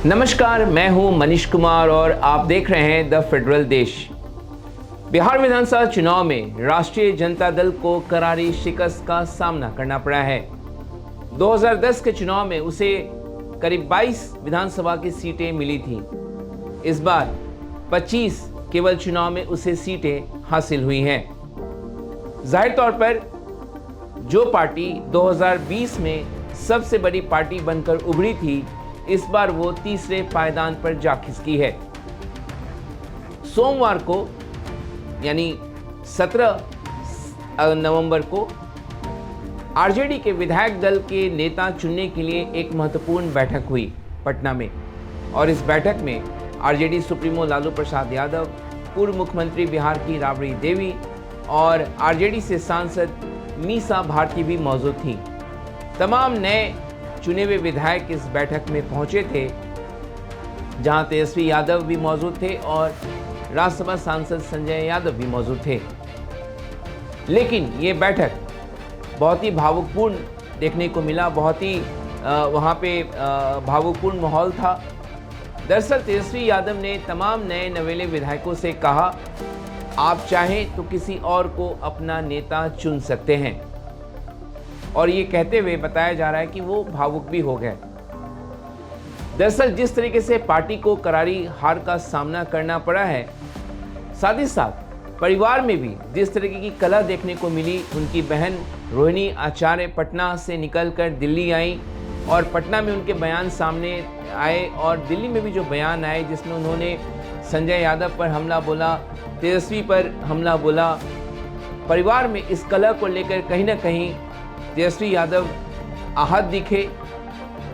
नमस्कार, मैं हूं मनीष कुमार और आप देख रहे हैं द फेडरल देश। बिहार विधानसभा चुनाव में राष्ट्रीय जनता दल को करारी शिकस्त का सामना करना पड़ा है। 2010 के चुनाव में उसे करीब 22 विधानसभा की सीटें मिली थी। इस बार 25 केवल चुनाव में उसे सीटें हासिल हुई हैं। जाहिर तौर पर जो पार्टी 2020 में सबसे बड़ी पार्टी बनकर उभरी थी, इस बार वो तीसरे पायदान पर जा खिसकी है। सोमवार को यानी 17 नवंबर को आरजेडी के विधायक दल के नेता चुनने के लिए एक महत्वपूर्ण बैठक हुई पटना में। और इस बैठक में आरजेडी सुप्रीमो लालू प्रसाद यादव, पूर्व मुख्यमंत्री बिहार की राबड़ी देवी और आरजेडी से सांसद मीसा भारती भी मौजूद थी। तमाम नए चुने हुए विधायक इस बैठक में पहुंचे थे, जहां तेजस्वी यादव भी मौजूद थे और राज्यसभा सांसद संजय यादव भी मौजूद थे। लेकिन ये बैठक बहुत ही भावुकपूर्ण देखने को मिला। बहुत ही वहां पे भावुकपूर्ण माहौल था। दरअसल तेजस्वी यादव ने तमाम नए नवेले विधायकों से कहा, आप चाहें तो किसी और को अपना नेता चुन सकते हैं। और ये कहते हुए बताया जा रहा है कि वो भावुक भी हो गए। दरअसल जिस तरीके से पार्टी को करारी हार का सामना करना पड़ा है, साथ ही साथ परिवार में भी जिस तरीके की कला देखने को मिली। उनकी बहन रोहिणी आचार्य पटना से निकलकर दिल्ली आई और पटना में उनके बयान सामने आए, और दिल्ली में भी जो बयान आए जिसमें उन्होंने संजय यादव पर हमला बोला, तेजस्वी पर हमला बोला। परिवार में इस कला को लेकर कहीं ना कहीं तेजस्वी यादव आहत दिखे,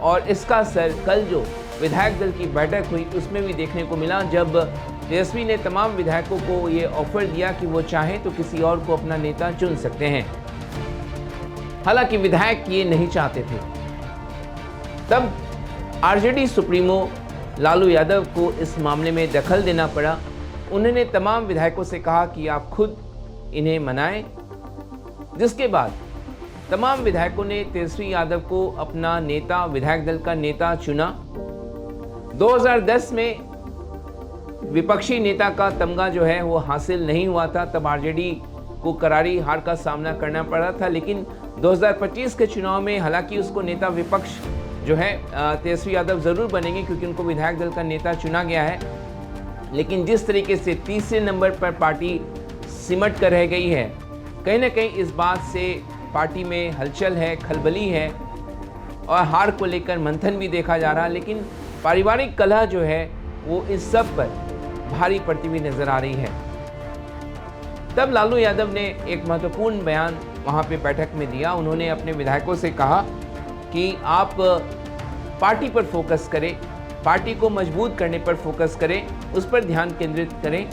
और इसका असर कल जो विधायक दल की बैठक हुई उसमें भी देखने को मिला, जब तेजस्वी ने तमाम विधायकों को ये ऑफर दिया कि वो चाहें तो किसी और को अपना नेता चुन सकते हैं। हालांकि विधायक ये नहीं चाहते थे। तब आरजेडी सुप्रीमो लालू यादव को इस मामले में दखल देना पड़ा। उन्होंने तमाम विधायकों से कहा कि आप खुद इन्हें मनाएं, जिसके बाद तमाम विधायकों ने तेजस्वी यादव को अपना नेता, विधायक दल का नेता चुना। 2010 में विपक्षी नेता का तमगा जो है वो हासिल नहीं हुआ था, तब आरजेडी को करारी हार का सामना करना पड़ा था। लेकिन 2025 के चुनाव में हालांकि उसको नेता विपक्ष जो है तेजस्वी यादव जरूर बनेंगे, क्योंकि उनको विधायक दल का नेता चुना गया है। लेकिन जिस तरीके से तीसरे नंबर पर पार्टी सिमट कर रह गई है, कहीं ना कहीं इस बात से पार्टी में हलचल है, खलबली है और हार को लेकर मंथन भी देखा जा रहा है। लेकिन पारिवारिक कलह जो है वो इस सब पर भारी पड़ती हुई नजर आ रही है। तब लालू यादव ने एक महत्वपूर्ण बयान वहां पे बैठक में दिया। उन्होंने अपने विधायकों से कहा कि आप पार्टी पर फोकस करें, पार्टी को मजबूत करने पर फोकस करें, उस पर ध्यान केंद्रित करें।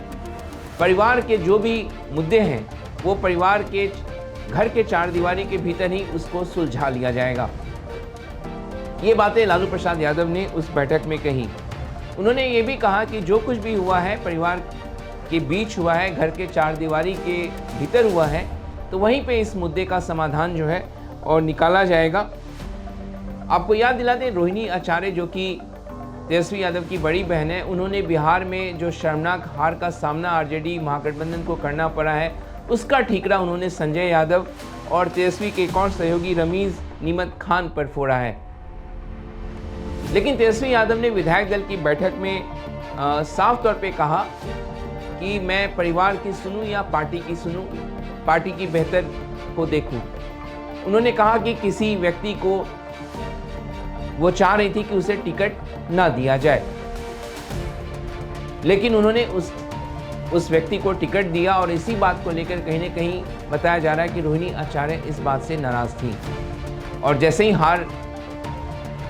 परिवार के जो भी मुद्दे हैं वो परिवार के घर के चार दीवारी के भीतर ही उसको सुलझा लिया जाएगा। ये बातें लालू प्रसाद यादव ने उस बैठक में कही। उन्होंने ये भी कहा कि जो कुछ भी हुआ है परिवार के बीच हुआ है, घर के चार दीवारी के भीतर हुआ है, तो वहीं पे इस मुद्दे का समाधान जो है और निकाला जाएगा। आपको याद दिला दें, रोहिणी आचार्य जो कि तेजस्वी यादव की बड़ी बहन है, उन्होंने बिहार में जो शर्मनाक हार का सामना आरजेडी महागठबंधन को करना पड़ा है, उसका ठीकरा उन्होंने संजय यादव और तेजस्वी के एक और सहयोगी रमीज नीमत खान पर फोड़ा है। लेकिन तेजस्वी यादव ने विधायक दल की बैठक में साफ तौर पे कहा कि मैं परिवार की सुनूं या पार्टी की सुनूं, पार्टी की बेहतर को देखूं। उन्होंने कहा कि किसी व्यक्ति को वो चाह रही थी कि उसे टिकट ना दिया जाए, लेकिन उन्होंने उस व्यक्ति को टिकट दिया। और इसी बात को लेकर कहीं ना कहीं बताया जा रहा है कि रोहिणी आचार्य इस बात से नाराज थी। और जैसे ही हार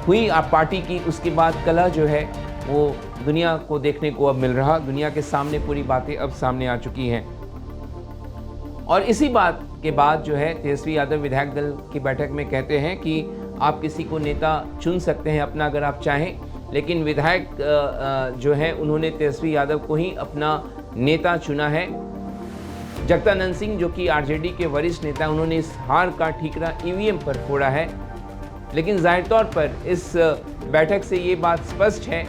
हुई आप पार्टी की, उसके बाद कलह जो है वो दुनिया को देखने को अब मिल रहा। दुनिया के सामने पूरी बातें अब सामने आ चुकी हैं। और इसी बात के बाद जो है तेजस्वी यादव विधायक दल की बैठक में कहते हैं कि आप किसी को नेता चुन सकते हैं अपना अगर आप चाहें। लेकिन विधायक जो है उन्होंने तेजस्वी यादव को ही अपना नेता चुना है। जगदानंद सिंह जो कि आरजेडी के वरिष्ठ नेता, उन्होंने इस हार का ठीकरा ईवीएम पर फोड़ा है। लेकिन जाहिर तौर पर इस बैठक से ये बात स्पष्ट है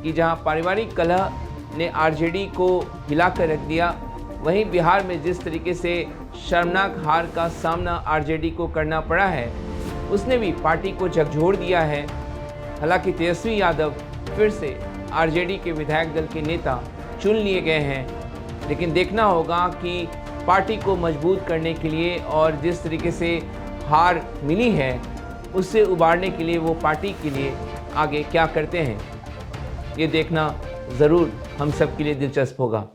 कि जहां पारिवारिक कलह ने आरजेडी को हिलाकर रख दिया, वहीं बिहार में जिस तरीके से शर्मनाक हार का सामना आरजेडी को करना पड़ा है, उसने भी पार्टी को झकझोर दिया है। हालांकि तेजस्वी यादव फिर से आरजेडी के विधायक दल के नेता चुन लिए गए हैं, लेकिन देखना होगा कि पार्टी को मजबूत करने के लिए और जिस तरीके से हार मिली है उससे उबारने के लिए वो पार्टी के लिए आगे क्या करते हैं, ये देखना ज़रूर हम सब के लिए दिलचस्प होगा।